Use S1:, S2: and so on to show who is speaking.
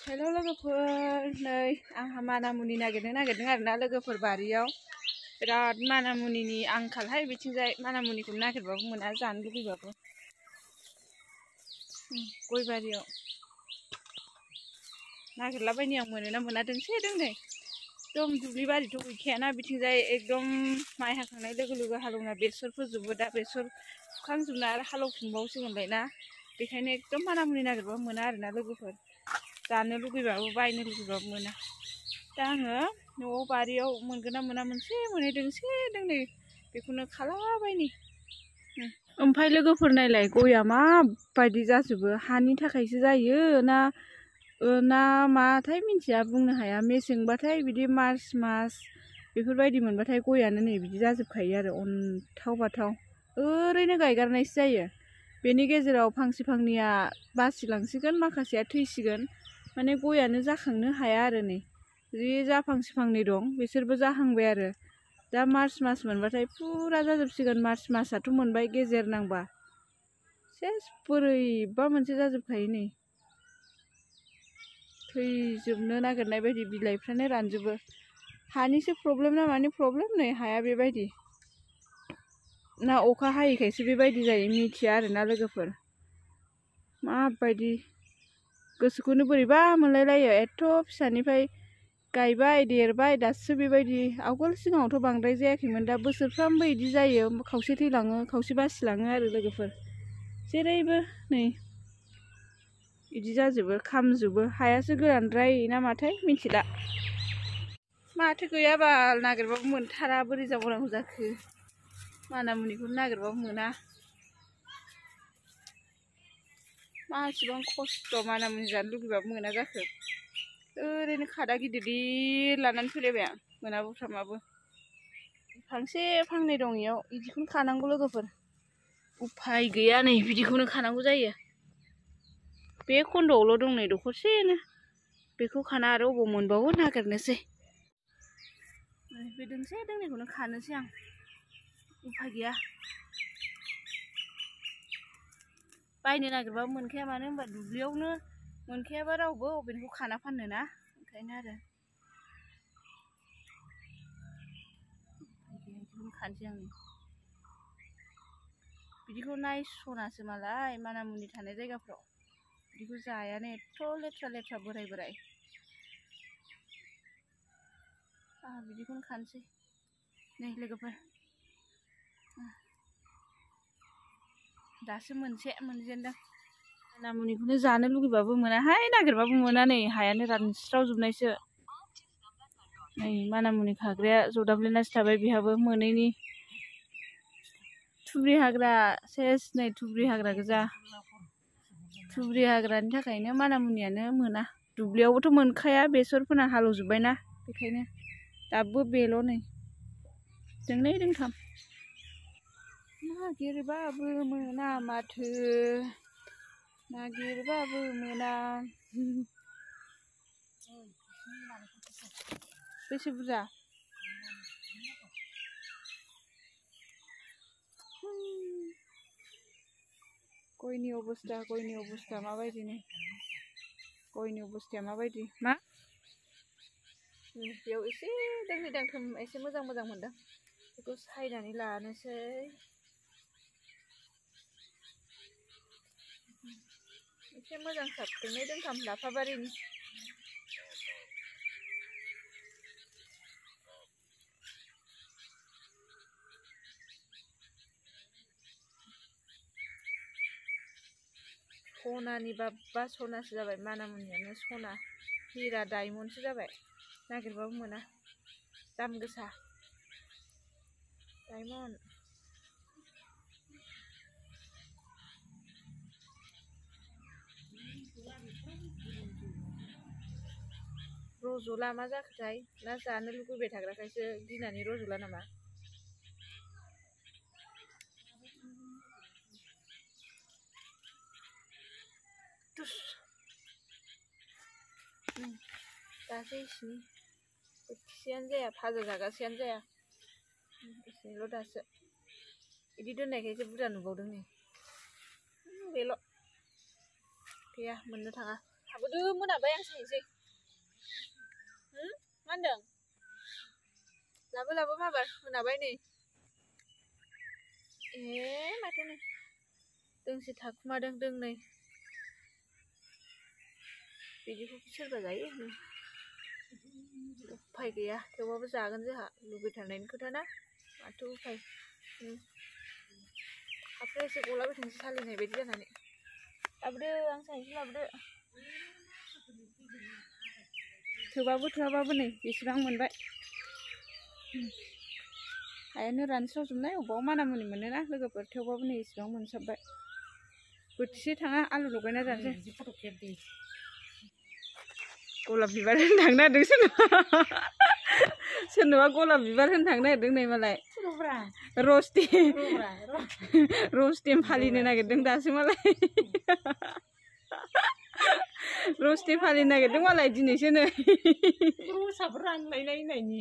S1: हेल' लोगोफोर, नै आंहा मानामुनि नागिरदों आरोना लोगोफोर बारियाव बिराद मानामुनिनि आंखालहाय बिथिंजाय मानामुनिखौ नागिरबाबो मोना जानो लुगैबाबो गय बारियाव नागिरलाबायनि आं मोनोना मोना दोंसे दोंनै एकदम दुब्लि बारिथ' गैखायाना बिथिंजाय एकदम माइ हाखांनाय लोगो लोगो हालौना बेसर फोजोबो दा बेसर फुखांजोबना आरो हालौफिनबावसिगोनलाय ना बेखायनो एकदम मानामुनि नागिरबाबो मोना आरोना लोगोफोर जानो लुगैबाबो बायनो लुगैबाबो मोना दा आङो न'आव बारियाव मोनगोन ना मोना मोनसे मोननै दोंसे दोंनै बेखौनो खालाबायनि ओमफ्राय लोगोफोर नायलाय गया माबायदि जाजोबो हानि थाखायसो जायो ना माथाय मिन्थिया बुंनो हाया मेसेंबाथाय बिदि मार्च मास बेफोरबायदि मोनबाथाय गयानो नै बिदि जाजोबखायो आरो अन्थाव बाथाव ओरैनो गायगारनायसो जायो बेनि गेजेराव फांसे फांनैया बासिलांसिगोन माखासेया थैसिगोन माने गयानो जाखांनो हाया आरो नै जि जा फांसे फांनै दं बिसोरबो जाहांबाय आरो दा मार्च मास मोनबाथाय फुरा जाजोबसिगोन मार्च मासआथ' मोनबाय गेजेर नांबा सेस बोरैबा मोनसे जाजोबखायो नै थैजोबनो नागिरनाय बायदि बिलाइफ्रानो रानजोबो हानिसो प्रब्लेम ना मानि प्रब्लेम नै हाया बेबायदि ना अखा हायैखायसो बेबायदि जायो मिथिया आरोना लोगोफोर माबायदि गोसोखौनो बोरैबा मोनलायलायो एथ' फिसानिफ्राय गायबाय देरबाय दासो बेबायदि आवगोल सिगाङावथ' बांद्राय जायाखैमोन दा बोसोरफ्रामबो बिदि जायो खावसे थैलाङो खावसे बासिलाङो आरो लोगोफोर जेरैबो नै बिदि जाजोबो खामजोबो हायासो गोरानद्राय ना माथाय मिथिला माथो गैयाबा नागिरबाबो मोनथारा बोरै जाबावनांगौ जाखो मानामुनिखौ नागिरबाबो मोना मा एसेबां खस्थ' मानामुनि जानो लुगैबाबो मोना जाखो ओरैनो खादा गिदिर गिदिर लानानै फैलायबाय आं मोनाबोफ्रामाबो फांसे फांनै दं इयाव बिदिखौनो खानांगौ लोगोफोर उफाय गैया नै बिदिखौनो खानांगौ जायो बे खन्द'आवल' दं नै दखरसेनो बेखौ खाना आरो अबाव मोनबावो नागिरनोसै बे दोंसे दोंनैखौनो खानोसै आं उफाय गैया बायनो नागिरबाबो मोनखाया मानो होनबा दुब्लियावनो मोनखायाबा रावबो अबेनिखौ खाना फाननो ना ओंखायनो आरो बिदिखौनो खानोसै आं बिदिखौ नायस'नासो मालाय मानामुनि थानाय जायगाफ्राव बिदिखौ जायानो एथ' लेथ्रा लेथ्रा बोराय बिदिखौनो खानोसै नै लोगोफोर दासो मोनसे मोनजेनदों मानामुनिखौनो जानो लुगैबाबो मोनाहाय नागिरबाबो मोना नै हायानो रानस्रावजोबनायसो नै मानामुनि खाग्राया जदामब्लेनासो थाबाय बेहाबो मोनैनि थुब्रि हाग्रा सेस नै थुब्रि हाग्रा गोजा थुब्रि हाग्रानि थाखायनो मानामुनियानो मोना दुब्लियावबोथ' मोनखाया बेसर फोना हालेवजोब्बायना बेखायनो दाबो बेल' नै दोंनै दोंथाम नागिरबाबो मोना माथो नागिरबाबो मोना बेसे बुरजा गयनि अबस्था माबायदि नै गयनि अबस्थाया माबायदि मा बेयाव एसे दोंनै दांथाम एसे मोजां मोनदों बेखौ सायनानै लानोसै एसे मोजां साब दोंनै दोंथाम लाफाबारिनि सनानि बाबा सनासो जाबाय मानामुनियानो सना हिरा डायमन्डसो जाबाय नागिरबाबो मोना दाम गोसा डायमन्ड रज'ला मा जाखोथाय ना जानो लुगैबाय थाग्राखायसो गिनानै रज'ला नामा दासो इसिनि एसेयानो जाया भाजा जागासेयानो जाया एसेल' दासो बिदि दोननायखायसो बुरजा नुबावदों नै बेल' गैया मोननो थाङा थाबोदो मोनाबाय आं सायनोसै मा होनदों लाबो माबार मोनाबाय नै माथो नै दोंसे थाखुमादों दोंनै बिदिखौ सोरबा जायो उफाय गैया थेवबाबो जागोन जोंहा लुबैथारनायनि खोथा ना माथो उफाय आखाया एसे गलाबाय थांसै सालिनाय बायदि जानानै लाबोदो आं सायनोसै लाबोदो थोआबाबो नै बेसेबां मोनबाय हायानो रानस्रावजोबनाय अबाव मानामुनि मोनोना लोगोफोर थेवबाबो नै इसेबां मोनसाबबाय बोथिसे थाङा आलु लगायना जानोसै गलाप बिबार होनो थांनो नागिरदों सोरनोबा गलाप बिबार होनो थांनो नागिरदों नै मालाय रस्ते फालिनो नागिरदों दासो मालाय रस्ते फालिनो नागिरदों मालाय दिनैसो नै रसाबो रानलायलायनायनि